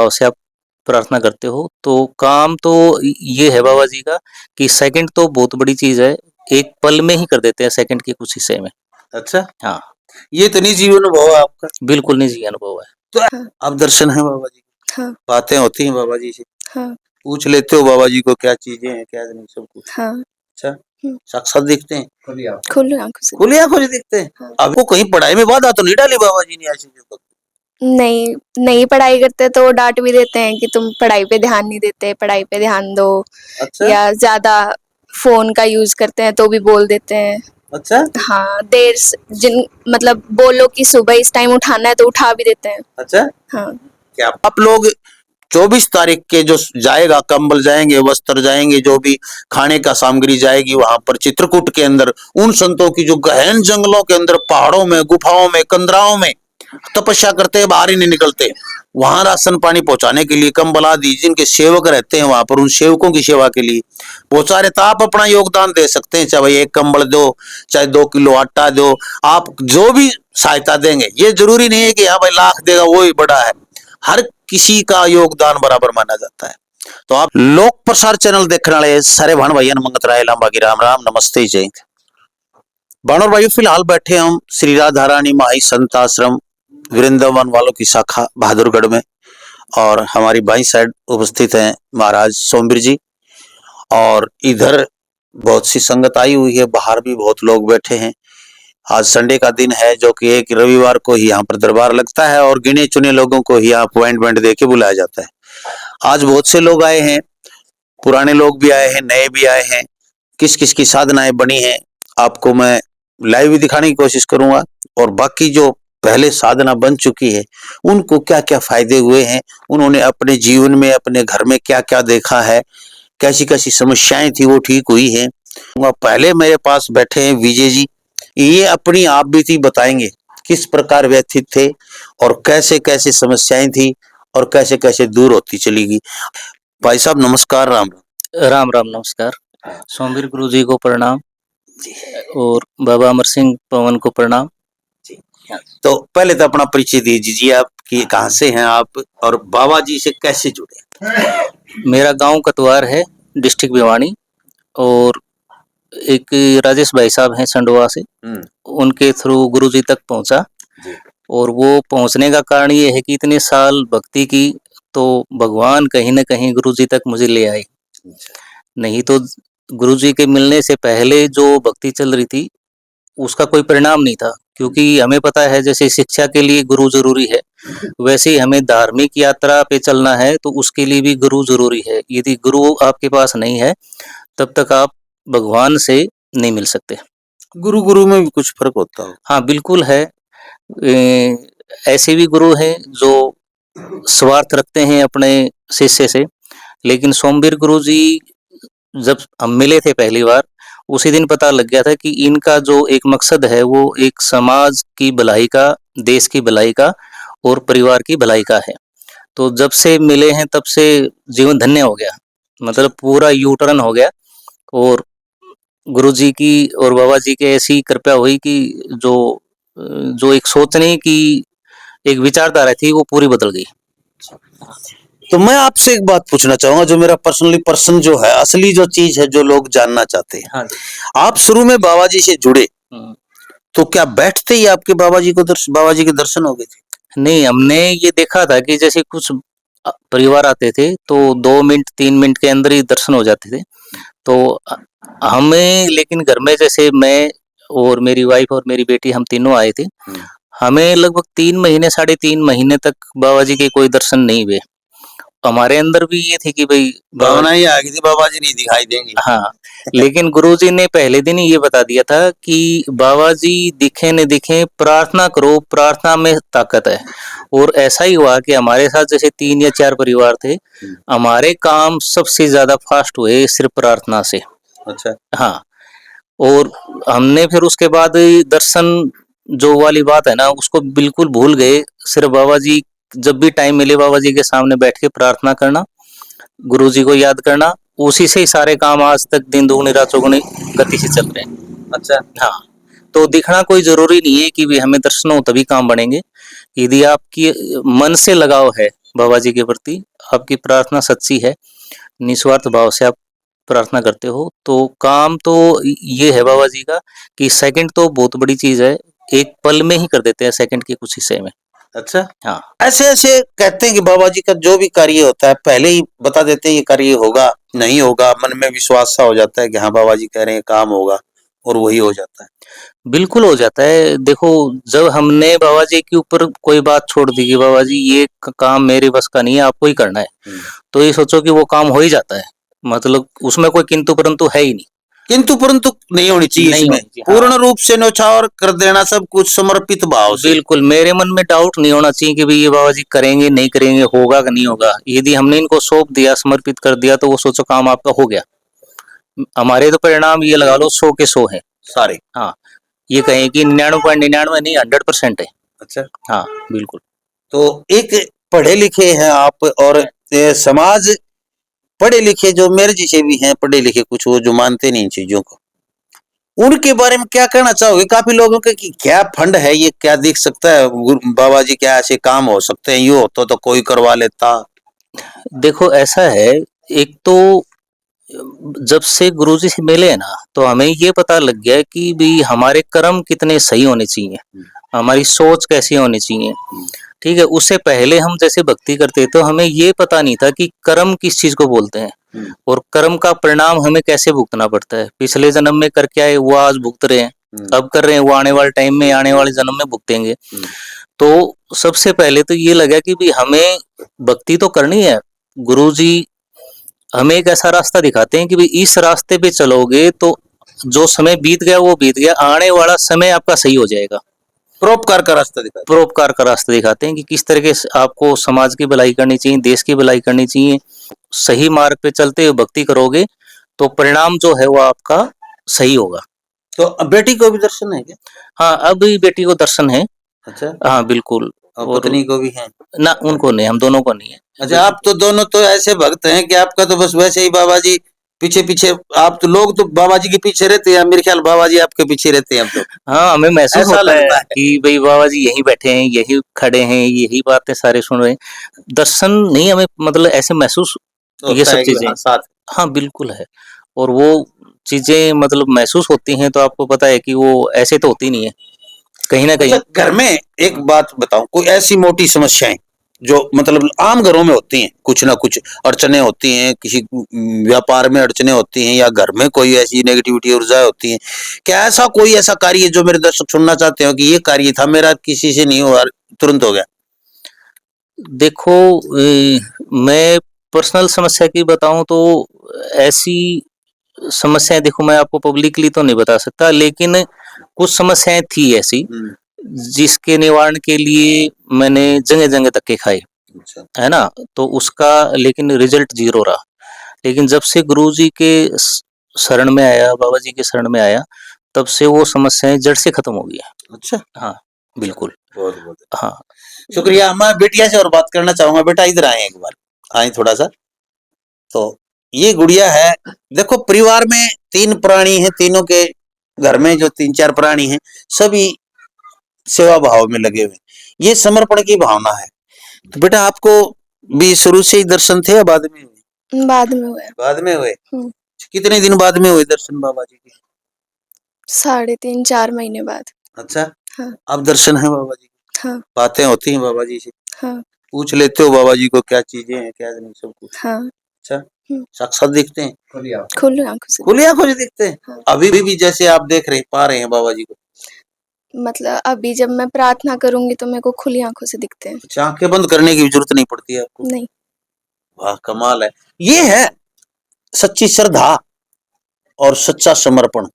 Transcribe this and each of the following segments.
भाव से आप प्रार्थना करते हो तो काम तो ये है बाबा जी का कि सेकंड तो बहुत बड़ी चीज है, एक पल में ही कर देते हैं सेकंड के कुछ हिस्से में। अच्छा, हाँ, ये तो निजी अनुभव है आपका। बिल्कुल निजी अनुभव है। तो हाँ, आप दर्शन है बाबा जी, हाँ, बातें होती हैं बाबा जी से, हाँ, पूछ लेते हो बाबा जी को क्या चीजें हैं क्या नहीं सब कुछ। हाँ। अच्छा, हुँ। साक्षात दिखते हैं, खुली आँखों से। खुली आंखों से दिखते हैं। हाँ। आपको कहीं पढ़ाई में बाधा तो नहीं डाली बाबा जी ने ऐसी जो? नहीं, नहीं पढ़ाई करते तो डाँट भी देते हैं कि तुम पढ़ाई पे ध्यान नहीं देते, पढ़ाई पे ध्यान दो। अच्छा, या ज़्यादा फ़ोन का यूज़ करते हैं तो भी बोल देते हैं। अच्छा, हाँ, देर से जिन मतलब बोलो कि सुबह इस टाइम उठाना है तो उठा भी देते हैं। अच्छा। हाँ। क्या आप लोग 24 तारीख के जो जाएगा, कंबल जाएंगे, वस्त्र जाएंगे, जो भी खाने का सामग्री जाएगी वहां पर चित्रकूट के अंदर, उन संतों की जो गहन जंगलों के अंदर, पहाड़ों में, गुफाओं में, कंदराओं में तपस्या करते हैं, बाहर ही नहीं निकलते, वहां राशन पानी पहुंचाने के लिए कंबल आदि जिनके सेवक रहते हैं वहां पर, उन सेवकों की सेवा के लिए बहुत सारे, तो आप अपना योगदान दे सकते हैं। चाहे भाई एक कंबल दो, चाहे 2 किलो आटा दो, आप जो भी सहायता देंगे, ये जरूरी नहीं है कि हाँ भाई लाख देगा वो ही बड़ा है, हर किसी का योगदान बराबर माना जाता है। तो आप लोक प्रसार चैनल देखने वाले सारे भाण भाइयों मंगत राय लांबागी राम राम नमस्ते जय हिंद। भाणों भाइयों, फिलहाल बैठे हम श्री राधा रानी माई संत आश्रम वृंदावन वालों की शाखा बहादुरगढ़ में, और हमारी बाई साइड उपस्थित हैं महाराज सोमवीर जी, और इधर बहुत सी संगत आई हुई है, बाहर भी बहुत लोग बैठे हैं। आज संडे का दिन है, जो कि एक रविवार को ही यहाँ पर दरबार लगता है और गिने चुने लोगों को ही यहाँ अपॉइंटमेंट देके बुलाया जाता है। आज बहुत से लोग आए हैं, पुराने लोग भी आए हैं, नए भी आए हैं। किस किस की साधनाएं बनी हैं आपको मैं लाइव भी दिखाने की कोशिश करूंगा, और बाकी जो पहले साधना बन चुकी है उनको क्या क्या फायदे हुए हैं, उन्होंने अपने जीवन में, अपने घर में क्या क्या देखा है, कैसी कैसी समस्याएं थी वो ठीक हुई हैं। पहले मेरे पास बैठे हैं विजय जी, ये अपनी आप बीती बताएंगे किस प्रकार व्यथित थे और कैसे कैसे समस्याएं थी और कैसे कैसे दूर होती चली गई। भाई साहब नमस्कार, राम राम राम नमस्कार। सोमवीर गुरु जी को प्रणाम और बाबा अमर सिंह पवन को प्रणाम। तो पहले तो अपना परिचय दीजिए, आप कि कहाँ से हैं आप और बाबा जी से कैसे जुड़े। मेरा गांव कतवार है, डिस्ट्रिक्ट भिवानी, और एक राजेश भाई साहब हैं संडोवा से, उनके थ्रू गुरु जी तक पहुंचा। और वो पहुंचने का कारण ये है कि इतने साल भक्ति की तो भगवान कहीं ना कहीं गुरु जी तक मुझे ले आए। नहीं तो गुरु जी के मिलने से पहले जो भक्ति चल रही थी उसका कोई परिणाम नहीं था, क्योंकि हमें पता है जैसे शिक्षा के लिए गुरु जरूरी है, वैसे ही हमें धार्मिक यात्रा पे चलना है तो उसके लिए भी गुरु जरूरी है। यदि गुरु आपके पास नहीं है तब तक आप भगवान से नहीं मिल सकते। गुरु गुरु में भी कुछ फर्क होता है? हाँ बिल्कुल है। ऐसे भी गुरु हैं जो स्वार्थ रखते हैं अपने शिष्य से, लेकिन सोमवीर गुरु जी जब हम मिले थे पहली बार, उसी दिन पता लग गया था कि इनका जो एक मकसद है वो एक समाज की भलाई का, देश की भलाई का और परिवार की भलाई का है। तो जब से मिले हैं तब से जीवन धन्य हो गया, मतलब पूरा यू टर्न हो गया। और गुरु जी की और बाबा जी की ऐसी कृपा हुई कि जो एक सोचने की एक विचारधारा थी वो पूरी बदल गई। तो मैं आपसे एक बात पूछना चाहूंगा, जो मेरा पर्सनली प्रश्न जो है, असली जो चीज है जो लोग जानना चाहते हैं। हाँ। आप शुरू में बाबा जी से जुड़े तो क्या बैठते ही आपके बाबा जी के दर्शन हो गए थे? नहीं, हमने ये देखा था कि जैसे कुछ परिवार आते थे तो 2 मिनट 3 मिनट के अंदर ही दर्शन हो जाते थे। तो हमें, लेकिन घर में जैसे मैं और मेरी वाइफ और मेरी बेटी, हम तीनों आए थे, हमें लगभग 3 महीने 3.5 महीने तक बाबा जी के कोई दर्शन नहीं हुए। हमारे अंदर भी ये थी कि भाई भावना ही आ गई थी बाबा जी नहीं दिखाई देंगे। हाँ, लेकिन गुरुजी ने पहले दिन ही ये बता दिया था कि बाबा जी दिखे न दिखे, प्रार्थना करो, प्रार्थना में ताकत है। और ऐसा ही हुआ कि हमारे साथ जैसे 3 या 4 परिवार थे, हमारे काम सबसे ज्यादा फास्ट हुए सिर्फ प्रार्थना से। अच्छा। हाँ, और हमने फिर उसके बाद दर्शन जो वाली बात है ना उसको बिल्कुल भूल गए। सिर्फ बाबा जी जब भी टाइम मिले बाबा जी के सामने बैठ के प्रार्थना करना, गुरु जी को याद करना, उसी से ही सारे काम आज तक दिन दुगनी रात चौगुनी गति से चल रहे हैं। अच्छा। हाँ, तो दिखना कोई जरूरी नहीं है कि भी हमें दर्शन हो तभी काम बनेंगे। यदि आपकी मन से लगाव है बाबा जी के प्रति, आपकी प्रार्थना सच्ची है, निस्वार्थ भाव से आप प्रार्थना करते हो, तो काम तो ये है बाबा जी का कि सेकंड तो बहुत बड़ी चीज है, एक पल में ही कर देते हैं सेकंड के कुछ हिस्से में। अच्छा, हाँ ऐसे ऐसे कहते हैं कि बाबा जी का जो भी कार्य होता है पहले ही बता देते हैं ये कार्य होगा नहीं होगा, मन में विश्वास सा हो जाता है कि हाँ बाबा जी कह रहे हैं काम होगा, और वही हो जाता है। बिल्कुल हो जाता है। देखो, जब हमने बाबा जी के ऊपर कोई बात छोड़ दी कि बाबा जी ये काम मेरे बस का नहीं है, आपको ही करना है, तो ये सोचो कि वो काम हो ही जाता है, मतलब उसमें कोई किंतु परंतु है ही नहीं। किंतु परंतु नहीं होनी चाहिए, नहीं इसमें होनी चाहिए, हाँ। पूर्ण रूप से न्यौछावर कर देना, सब कुछ समर्पित भाव से। बिल्कुल, मेरे मन में डाउट नहीं होना चाहिए कि भाई ये बाबा जी करेंगे नहीं करेंगे, होगा कि नहीं होगा। यदि हमने इनको सौंप दिया, समर्पित कर दिया, तो वो सोचो काम आपका हो गया। हमारे तो परिणाम ये लगा लो 100 के 100 है सारे। हाँ, ये कहें कि 99.99 नहीं, 100% है। अच्छा, हाँ बिल्कुल। तो एक पढ़े लिखे हैं आप, और समाज पढ़े लिखे जो मेरे जैसे भी हैं पढ़े लिखे कुछ, वो जो मानते नहीं इन चीजों को, उनके बारे में क्या कहना चाहोगे? काफी लोगों के कि क्या फंड है ये, क्या दिख सकता है बाबा जी, क्या ऐसे काम हो सकते हैं, ये होता तो कोई करवा लेता। देखो ऐसा है, एक तो जब से गुरुजी से मिले हैं ना, तो हमें ये पता लग गया है कि भी हमारे कर्म कितने सही होने चाहिए, हमारी सोच कैसी होनी चाहिए। ठीक है, उससे पहले हम जैसे भक्ति करते तो हमें ये पता नहीं था कि कर्म किस चीज को बोलते हैं, और कर्म का परिणाम हमें कैसे भुगतना पड़ता है। पिछले जन्म में करके आए वो आज भुगत रहे हैं, अब कर रहे हैं, वो आने वाले टाइम में, आने वाले जन्म में भुगतेंगे। तो सबसे पहले तो ये लगा कि भी हमें भक्ति तो करनी है, गुरुजी हमें एक ऐसा रास्ता दिखाते हैं कि भाई इस रास्ते पे चलोगे तो जो समय बीत गया वो बीत गया, आने वाला समय आपका सही हो जाएगा। परोपकार का रास्ता दिखाते परोपकार का रास्ता दिखाते हैं कि किस तरीके से आपको समाज की भलाई करनी चाहिए, देश की भलाई करनी चाहिए। सही मार्ग पे चलते हुए भक्ति करोगे तो परिणाम जो है वो आपका सही होगा। तो अब बेटी को भी दर्शन है क्या? हाँ, अब बेटी को दर्शन है। अच्छा, हाँ बिल्कुल। और पत्नी को भी है? ना, उनको नहीं, हम दोनों को नहीं है। अच्छा, आप तो दोनों तो ऐसे भक्त हैं कि आपका तो बस वैसे ही बाबा जी पीछे पीछे, आप तो लोग तो बाबा जी के पीछे रहते हैं, मेरे ख्याल बाबा जी आपके पीछे रहते हैं अब तो। हाँ, हमें महसूस ऐसा होता है लगता है कि भाई बाबा जी यहीं बैठे हैं, यहीं खड़े हैं, यही बातें सारे सुन रहे हैं। दर्शन नहीं, हमें मतलब ऐसे महसूस ये होता सब है कि चीजें। हाँ, साथ। हाँ बिल्कुल है, और वो चीजें मतलब महसूस होती हैं, तो आपको पता है कि वो ऐसे तो होती नहीं है कहीं ना कहीं। अच्छा, घर में एक बात बताऊं, कोई ऐसी मोटी समस्याएं जो मतलब आम घरों में होती हैं, कुछ ना कुछ अड़चने होती हैं, किसी व्यापार में अड़चने होती हैं, या घर में कोई ऐसी नेगेटिविटी ऊर्जाएं होती हैं, क्या ऐसा कोई ऐसा कार्य जो मेरे दर्शक सुनना चाहते हो कि ये कार्य था मेरा, किसी से नहीं हुआ, तुरंत हो गया? देखो, मैं पर्सनल समस्या की बताऊं तो ऐसी समस्याएं, देखो मैं आपको पब्लिकली तो नहीं बता सकता, लेकिन कुछ समस्याएं थी ऐसी जिसके निवारण के लिए मैंने जगह जगह धक्के खाए, अच्छा, है ना, तो उसका लेकिन रिजल्ट 0 रहा। लेकिन जब से गुरुजी के शरण में आया, बाबा जी के शरण में आया, तब से वो समस्याएं जड़ से खत्म हो गई है। अच्छा, हाँ बिल्कुल। बहुत बहुत हाँ शुक्रिया। मैं बेटिया से और बात करना चाहूंगा। बेटा इधर आए एक बार, आए थोड़ा सा। तो ये गुड़िया है, देखो परिवार में 3 प्राणी हैं, तीनों के घर में जो 3-4 प्राणी हैं सभी सेवा भाव में लगे हुए, ये समर्पण की भावना है। तो बेटा आपको भी शुरू से ही दर्शन थे या बाद में हुए? बाद में हुआ। बाद में हुए। हम्म। कितने दिन बाद में हुए दर्शन बाबा जी के? 3.5-4 महीने बाद। अच्छा, हाँ। अब दर्शन है बाबा जी के? हाँ। बातें होती हैं बाबा जी से? हाँ। पूछ लेते हो बाबा जी को क्या चीजें हैं क्या नहीं, सब कुछ? हाँ। अच्छा, साक्षात दिखते हैं? खुली आंखों से। खुली आंखों से दिखते हैं? हाँ। अभी भी जैसे आप देख रहे पा रहे हैं बाबा जी को? मतलब अभी जब मैं प्रार्थना करूंगी तो मेरे को खुली आंखों से दिखते हैं। अच्छा, आंखें बंद करने की जरूरत नहीं पड़ती है आपको? नहीं। वाह, कमाल है। ये है सच्ची श्रद्धा और सच्चा समर्पण,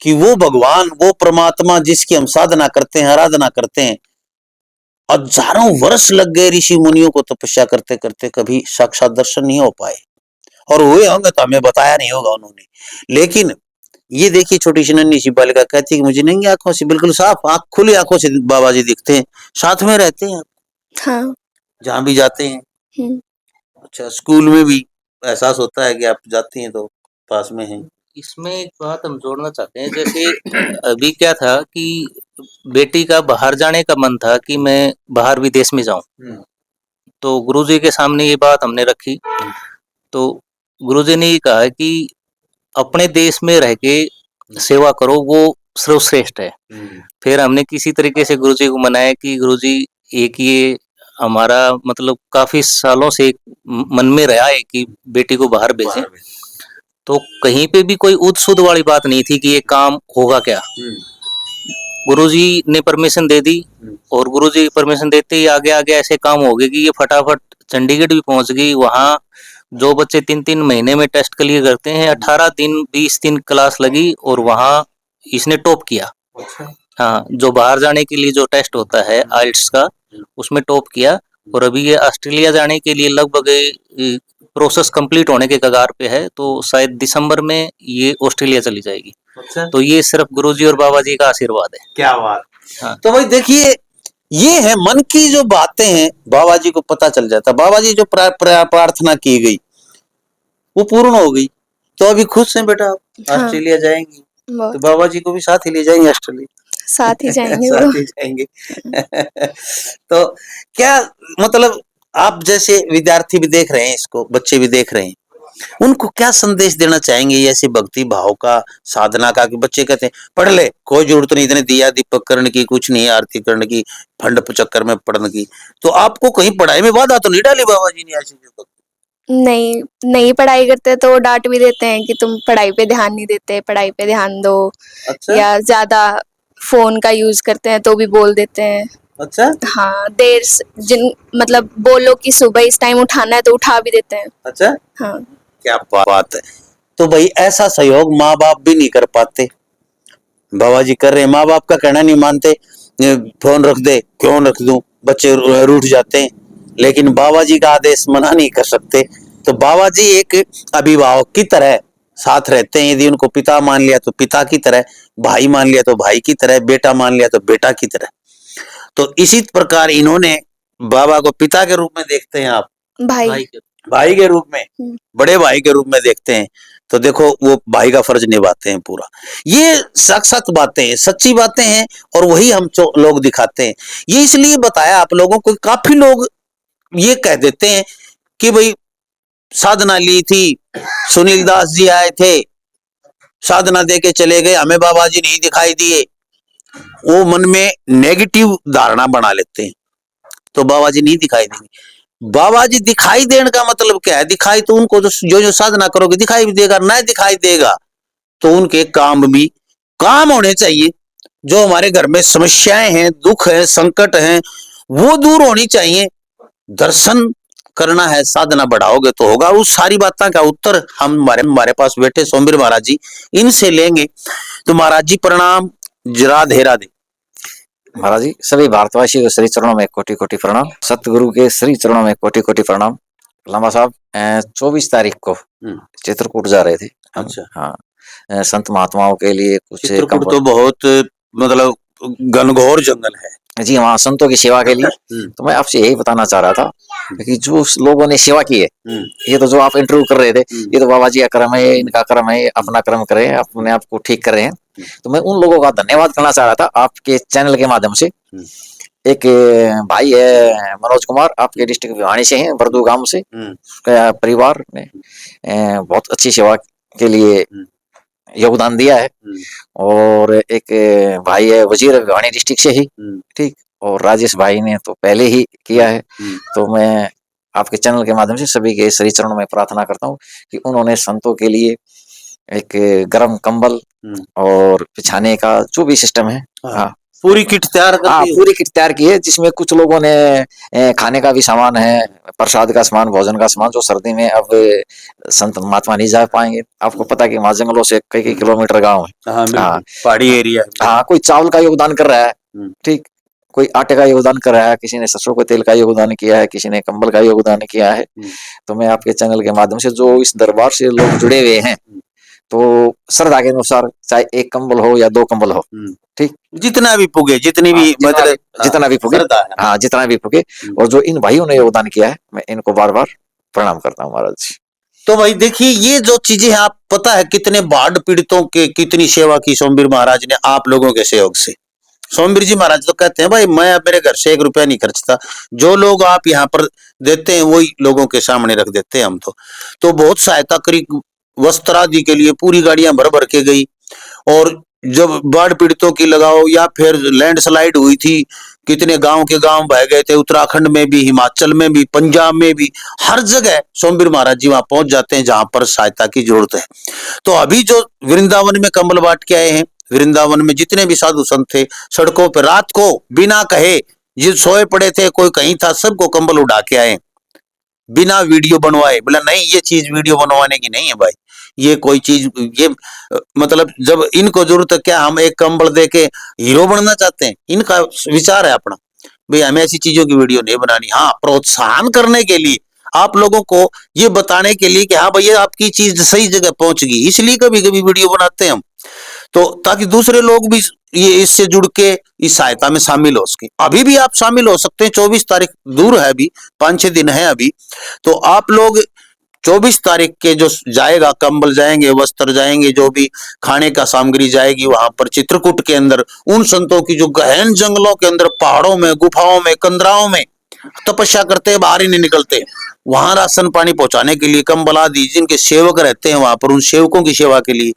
कि वो भगवान, वो परमात्मा जिसकी हम साधना करते हैं, आराधना करते हैं, हजारों वर्ष लग गए ऋषि मुनियों को तपस्या करते करते, कभी साक्षात दर्शन नहीं हो पाए, और हुए होंगे तो हमें बताया नहीं होगा उन्होंने। लेकिन ये देखिए, छोटी सी नन्ही सी बालिका कहती है कि मुझे नंगी आंखों से, बिल्कुल साफ आंख खुली आंखों से बाबा जी दिखते हैं, साथ में रहते हैं हाँ। जहां भी जाते हैं। हम्म। अच्छा, स्कूल में भी एहसास होता है कि आप जाती हैं तो पास में हैं? इसमें एक बात हम जोड़ना चाहते हैं, जैसे अभी क्या था कि बेटी का बाहर जाने का मन था कि मैं बाहर विदेश में जाऊं, तो गुरुजी के सामने ये बात हमने रखी, तो गुरुजी ने ये कहा कि अपने देश में रह के सेवा करो, वो सर्वश्रेष्ठ है। फिर हमने किसी तरीके से गुरुजी को मनाया कि गुरुजी एक ये हमारा मतलब काफी सालों से एक मन में रहा है कि बेटी को बाहर भेजें, तो कहीं पे भी कोई उद सुद वाली बात नहीं थी कि ये काम होगा क्या। गुरुजी ने परमिशन दे दी और गुरुजी परमिशन देते ही आगे आगे ऐसे काम हो गए कि ये फटाफट चंडीगढ़ भी पहुंच गई। वहाँ जो बच्चे 3-3 महीने में टेस्ट क्लियर करते हैं, 18 दिन 20 दिन क्लास लगी और वहाँ इसने टॉप किया। हाँ, जो बाहर जाने के लिए जो टेस्ट होता है आइल्ट्स का, उसमें टॉप किया और अभी ये ऑस्ट्रेलिया जाने के लिए लगभग प्रोसेस कंप्लीट होने के कगार पे है, तो शायद दिसंबर में ये ऑस्ट्रेलिया चली जाएगी। तो ये सिर्फ गुरुजी और बाबा जी का आशीर्वाद है। क्या बात। हाँ। तो भाई देखिए, ये है मन की जो बातें हैं, बाबा जी को पता चल जाता। बाबा जी जो प्रार्थना की गई वो पूर्ण हो गई, तो अभी खुश हैं बेटा आप? हाँ। ऑस्ट्रेलिया जाएंगी बहुत। तो बाबा जी को भी साथ ही ले जाएंगे ऑस्ट्रेलिया? साथ ही जाएंगे वो। साथ ही जाएंगे। तो क्या मतलब, आप जैसे विद्यार्थी भी देख रहे हैं इसको, बच्चे भी देख रहे हैं, उनको क्या संदेश देना चाहेंगे ऐसे भक्ति भाव का, साधना का? कि बच्चे कहते हैं पढ़ ले, कोई जरूरत नहीं इतने दिया दीपक करने की, कुछ नहीं आरती करने की, फंड चक्कर में पढ़ने की। तो आपको कहीं पढ़ाई में बाधा तो नहीं डाली बाबा जी ने ऐसी? नहीं पढ़ाई करते तो डांट भी देते हैं कि तुम पढ़ाई पे ध्यान नहीं देते, पढ़ाई पे ध्यान दो। अच्छा। या ज्यादा फोन का यूज करते हैं तो भी बोल देते हैं। अच्छा। हाँ, देर से मतलब बोलो कि सुबह इस टाइम उठाना है तो उठा भी देते हैं। अच्छा। हाँ। क्या बात है। तो भाई ऐसा सहयोग माँ बाप भी नहीं कर पाते। बाबा जी कर रहे हैं, माँ बाप का कहना नहीं मानते, फोन रख दे, क्यों रख दूं, बच्चे रूठ जाते हैं, लेकिन बाबा जी का आदेश मना नहीं कर सकते। तो बाबा जी एक अभिभावक की तरह साथ रहते हैं। यदि उनको पिता मान लिया तो पिता की तरह, भाई मान लिया तो भाई की तरह, बेटा मान लिया तो बेटा की तरह। तो इसी प्रकार इन्होंने बाबा को पिता के रूप में देखते हैं आप, भाई के रूप में, बड़े भाई के रूप में देखते हैं। तो देखो वो भाई का फर्ज निभाते हैं पूरा। ये साक्षात बातें हैं, सच्ची बातें हैं, और वही हम लोग दिखाते हैं। ये इसलिए बताया आप लोगों को, काफी लोग ये कह देते हैं कि भाई साधना ली थी, सुनील दास जी आए थे, साधना दे के चले गए, हमें बाबा जी नहीं दिखाई दिए। वो मन में नेगेटिव धारणा बना लेते हैं, तो बाबा जी नहीं दिखाई देंगे। बाबा जी दिखाई देने का मतलब क्या है? दिखाई तो उनको जो साधना करोगे दिखाई भी देगा, ना दिखाई देगा तो उनके काम होने चाहिए। जो हमारे घर में समस्याएं हैं, दुख है, संकट है, वो दूर होनी चाहिए। दर्शन करना है, साधना बढ़ाओगे तो होगा। उस सारी बातों का उत्तर हम हमारे पास बैठे सोमवीर महाराज जी, इनसे लेंगे। तो महाराज जी प्रणाम, राधे राधे। महाराज जी, सभी भारतवासी के श्री चरणों में कोटि कोटि प्रणाम। सतगुरु के श्री चरणों में कोटि कोटि प्रणाम। लांबा साहब 24 तारीख को चित्रकूट जा रहे थे। अच्छा। हाँ, संत महात्माओं के लिए कुछ। चित्रकूट तो बहुत मतलब घनघोर जंगल है जी, वहाँ संतों की सेवा के लिए। तो मैं आपसे यही बताना चाह रहा था कि जो लोगों ने सेवा की है, ये तो जो आप इंटरव्यू कर रहे थे, ये तो बाबा जी का कर्म है, इनका कर्म है, अपना कर्म करें, अपने आप को ठीक कर रहे हैं। तो मैं उन लोगों का धन्यवाद करना चाह रहा था आपके चैनल के माध्यम से। एक भाई है मनोज कुमार, आपके डिस्ट्रिक्ट भिवानी से हैं, बरदू गांव से। परिवार ने बहुत अच्छी सेवा के लिए योगदान दिया है। और एक भाई है वजीर भिवानी डिस्ट्रिक्ट से ही, ठीक, और राजेश भाई ने तो पहले ही किया है। तो मैं आपके चैनल के माध्यम से सभी के श्री चरणों में प्रार्थना करता हूँ कि उन्होंने संतों के लिए एक गर्म कंबल और बिछाने का जो भी सिस्टम है, हाँ, पूरी किट तैयार कर दी। पूरी किट तैयार की है, जिसमें कुछ लोगों ने खाने का भी सामान है, प्रसाद का सामान, भोजन का सामान, जो सर्दी में अब संत महात्मा नहीं जा पाएंगे। आपको पता है कि वहाँ जंगलों से कई किलोमीटर गाँव है, हाँ, पहाड़ी एरिया, हाँ। कोई चावल का योगदान कर रहा है, ठीक, कोई आटे का योगदान कर रहा है, किसी ने सरसों के तेल का योगदान किया है, किसी ने कंबल का योगदान किया है। तो मैं आपके चैनल के माध्यम से जो इस दरबार से लोग जुड़े हुए हैं, तो श्रद्धा के अनुसार चाहे एक कंबल हो या 2 कंबल हो, ठीक, जितना भी पुगे, जितनी भी मतलब जितना भी पुगे, हाँ, जितना भी पुगे। और जो इन भाइयों ने योगदान किया है, मैं इनको बार बार प्रणाम करता हूँ महाराज जी। तो भाई देखिए, ये जो चीजें हैं, आप पता है कितने बाढ़ पीड़ितों के कितनी सेवा की सोमवीर महाराज ने आप लोगों के सहयोग से। सोमवीर जी महाराज तो कहते हैं भाई मैं मेरे घर से 1 रुपया नहीं खर्चता, जो लोग आप यहाँ पर देते हैं वही लोगों के सामने रख देते हैं हम तो बहुत सहायता करी, वस्त्र आदि के लिए पूरी गाड़ियां भर भर के गई। और जब बाढ़ पीड़ितों की लगाओ या फिर लैंडस्लाइड हुई थी, कितने गांव के गांव बह गए थे, उत्तराखंड में भी, हिमाचल में भी, पंजाब में भी, हर जगह सोमवीर महाराज जी वहां पहुंच जाते हैं जहां पर सहायता की जरूरत है। तो अभी जो वृंदावन में कंबल बांट के आए हैं, वृंदावन में जितने भी साधु संत थे, सड़कों पर रात को बिना कहे जिस सोए पड़े थे, कोई कहीं था, सबको कंबल उड़ा के आए बिना वीडियो बनवाए। बोला नहीं ये चीज वीडियो बनवाने की नहीं है भाई, ये कोई चीज, ये मतलब जब इनको जरूरत है, क्या हम एक कंबल दे के हीरो बनना चाहते हैं? इनका विचार है अपना, भाई हमें ऐसी चीजों की वीडियो नहीं बनानी। हाँ, प्रोत्साहन करने के लिए, आप लोगों को ये बताने के लिए कि हाँ भैया आपकी चीज सही जगह पहुंच गई, इसलिए कभी कभी वीडियो बनाते हैं हम, तो ताकि दूसरे लोग भी ये इससे जुड़ के इस सहायता में शामिल हो सके। अभी भी आप शामिल हो सकते हैं, 24 तारीख दूर है, अभी 5-6 दिन है अभी, तो आप लोग 24 तारीख के जो जाएगा, कंबल जाएंगे, वस्त्र जाएंगे, जो भी खाने का सामग्री जाएगी वहां पर चित्रकूट के अंदर, उन संतों की जो गहन जंगलों के अंदर, पहाड़ों में, गुफाओं में, कंदराओं में तपस्या करते हैं, बाहर ही नहीं निकलते, वहां राशन पानी पहुंचाने के लिए, कंबल आदि जिनके सेवक रहते हैं वहां पर, उन सेवकों की सेवा के लिए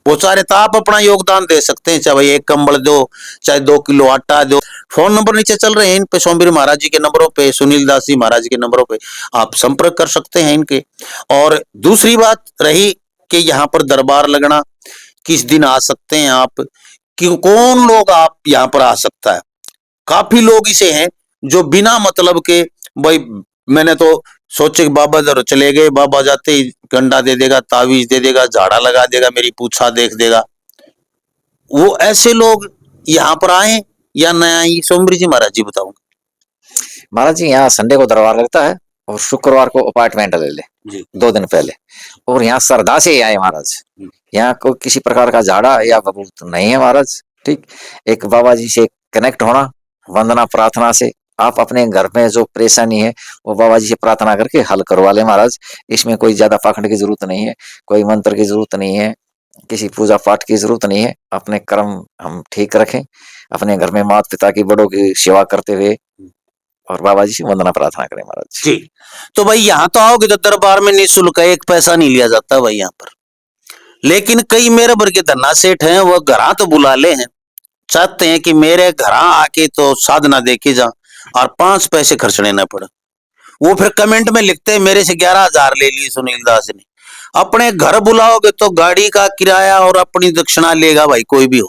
पहुंचा रहे। तो आप अपना योगदान दे सकते हैं, चाहे भाई 1 कंबल दो, चाहे 2 किलो आटा दो। फोन नंबर नीचे चल रहे हैं, इन पे सोमवीर महाराज जी के नंबरों पे, सुनील दास जी महाराज के नंबरों पे आप संपर्क कर सकते हैं इनके। और दूसरी बात रही कि यहाँ पर दरबार लगना, किस दिन आ सकते हैं आप, कि कौन लोग आप यहाँ पर आ सकता है? काफी लोग इसे हैं जो बिना मतलब के, भाई मैंने तो सोचे कि बाबा जरूर चले गए, बाबा जाते ही गंडा दे देगा, तावीज दे देगा, झाड़ा लगा देगा, मेरी पूछा देख देगा। वो ऐसे लोग यहाँ पर आए या न आए, सोमवीर जी महाराज जी बताऊंगा। महाराज जी यहाँ संडे को दरबार लगता है और शुक्रवार को अपार्टमेंट ले ले जी 2 दिन पहले, और यहाँ श्रद्धा से ही आए महाराज। यहाँ को किसी प्रकार का झाड़ा या बबूत नहीं है महाराज। ठीक, एक बाबा जी से कनेक्ट होना, वंदना प्रार्थना से आप अपने घर में जो परेशानी है वो बाबा जी से प्रार्थना करके हल करवा ले महाराज। इसमें कोई ज्यादा पाखंड की जरूरत नहीं है, कोई मंत्र की जरूरत नहीं है, किसी पूजा पाठ की जरूरत नहीं है। अपने कर्म हम ठीक रखें, अपने घर में माता पिता की, बड़ों की सेवा करते हुए, और बाबा जी से वंदना प्रार्थना करें महाराज जी। तो भाई यहाँ तो आओगे तो दरबार में निःशुल्क है, 1 पैसा नहीं लिया जाता भाई यहाँ पर। लेकिन कई मेरे भर के धन्ना सेठ हैं, वो घरा तो बुला ले हैं, चाहते हैं कि मेरे घर आके तो साधना देखी जा और 5 पैसे खर्चने न पड़े। वो फिर कमेंट में लिखते हैं मेरे से 11,000 ले लिए सुनील दास ने। अपने घर बुलाओगे तो गाड़ी का किराया और अपनी दक्षिणा लेगा भाई, कोई भी हो,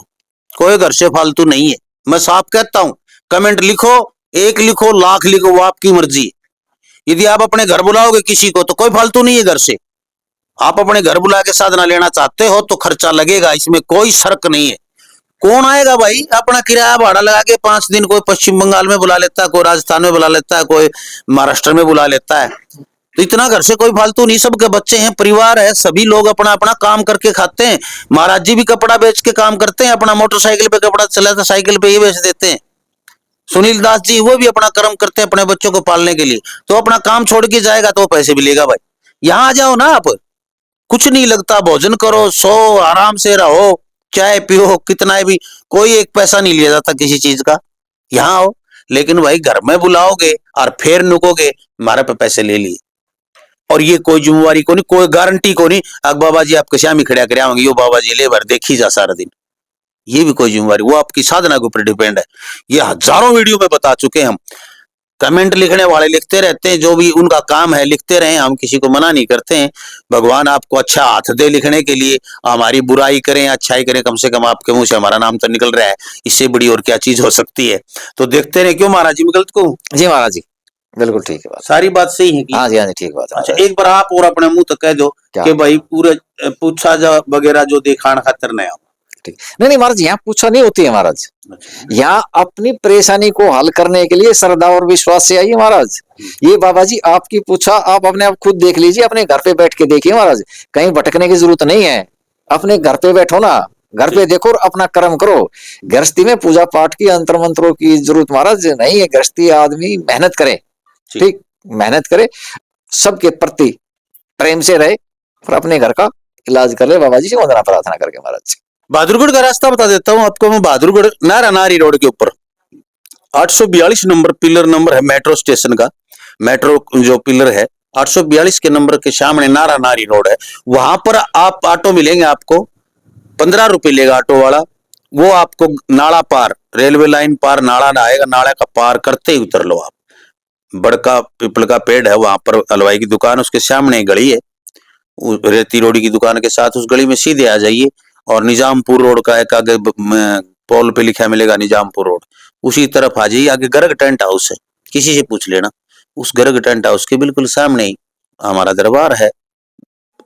कोई घर से फालतू नहीं है। मैं साफ कहता हूं, कमेंट लिखो, 1 लिखो, लाख लिखो, वो आपकी मर्जी। यदि आप अपने घर बुलाओगे किसी को तो कोई फालतू नहीं है घर से। आप अपने घर बुला के साधना लेना चाहते हो तो खर्चा लगेगा, इसमें कोई शर्क नहीं है। कौन आएगा भाई, अपना किराया भाड़ा लगा के 5 दिन, कोई पश्चिम बंगाल में बुला लेता है, कोई राजस्थान में बुला लेता है, कोई महाराष्ट्र में बुला लेता है। तो इतना घर से कोई फालतू नहीं, सबके बच्चे हैं, परिवार है, सभी लोग अपना अपना काम करके खाते हैं। महाराज जी भी कपड़ा बेच के काम करते हैं, अपना मोटरसाइकिल पे कपड़ा चला तो साइकिल पे ही बेच देते हैं। सुनील दास जी वो भी अपना कर्म करते हैं अपने बच्चों को पालने के लिए, तो अपना काम छोड़ के जाएगा तो पैसे भी लेगा भाई। यहाँ आ जाओ ना आप, कुछ नहीं लगता, भोजन करो, सो, आराम से रहो, चाय पियो, कितना भी, कोई 1 पैसा नहीं लिया जाता किसी चीज का। यहाँ आओ, लेकिन भाई घर में बुलाओगे और फिर नुकोगे हमारे पे पैसे ले लिए, और ये कोई जिम्मेवारी को नहीं, कोई गारंटी को नहीं, अब बाबा जी आपके श्यामी खड़ा कर आएंगे, यो बाबा जी ले भर देखी जा सारा दिन, ये भी कोई जिम्मेवारी, वो आपकी साधना के ऊपर डिपेंड है। ये हजारों वीडियो में बता चुके हैं हम। कमेंट लिखने वाले लिखते रहते हैं, जो भी उनका काम है लिखते रहे, हम किसी को मना नहीं करते हैं। भगवान आपको अच्छा हाथ दे लिखने के लिए, हमारी बुराई करें अच्छाई करें, कम से कम आपके मुंह से हमारा नाम तो निकल रहा है, इससे बड़ी और क्या चीज हो सकती है। तो देखते रहे। क्यों महाराज जी, मैं गलत कहूं? जी महाराज जी बिल्कुल ठीक है बात, सारी बात सही है कि? हाँ जी ठीक बात है। अच्छा, एक बार आप और अपने मुंह तक कह दो कि भाई पूरे पूछा जा वगैरह जो दिखाण खातर नया। ठीक, नहीं महाराज, यहाँ पूछा नहीं होती है महाराज, यहाँ अपनी परेशानी को हल करने के लिए श्रद्धा और विश्वास से आइए महाराज। ये बाबा जी आपकी पूछा आप अपने आप खुद देख लीजिए, अपने घर पे बैठ के देखिए महाराज, कहीं भटकने की जरूरत नहीं है। अपने घर पे बैठो ना, घर पे देखो और अपना कर्म करो। गृहस्थी में पूजा पाठ की, अंतर मंत्रों की जरूरत महाराज नहीं है। गृहस्थी आदमी मेहनत करे, ठीक, मेहनत करे, सबके प्रति प्रेम से रहे और अपने घर का इलाज कर ले, बाबा जी से वंदना प्रार्थना करके महाराज। बहादुरगढ़ का रास्ता बता देता हूँ आपको मैं। बहादुरगढ़ नारानारी रोड के ऊपर 842 नंबर पिलर नंबर है मेट्रो स्टेशन का। मेट्रो जो पिलर है 842 के नंबर के सामने नारानारी रोड है। वहां पर आप ऑटो मिलेंगे, आपको 15 रुपए लेगा ऑटो वाला। वो आपको नाला पार, रेलवे लाइन पार नाला आएगा, नाला का पार करते ही उतर लो आप। बड़का पीपल का पेड़ है, वहां पर हलवाई की दुकान, उसके सामने एक गली है, रेती रोडी की दुकान के साथ उस गली में सीधे आ जाइए और निजामपुर रोड का एक आगे पोल पे लिखा मिलेगा निजामपुर रोड, उसी तरफ आ जाइए। आगे गर्ग टेंट हाउस है, किसी से पूछ लेना। उस गर्ग टेंट हाउस के बिल्कुल सामने ही हमारा दरबार है,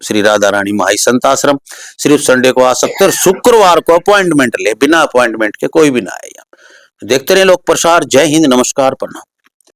श्री राधा रानी माई संत आश्रम। सिर्फ संडे को आ सकते हैं और शुक्रवार को अपॉइंटमेंट ले, बिना अपॉइंटमेंट के कोई भी ना आए। देखते रहे लोक प्रसार। जय हिंद, नमस्कार, प्रणाम।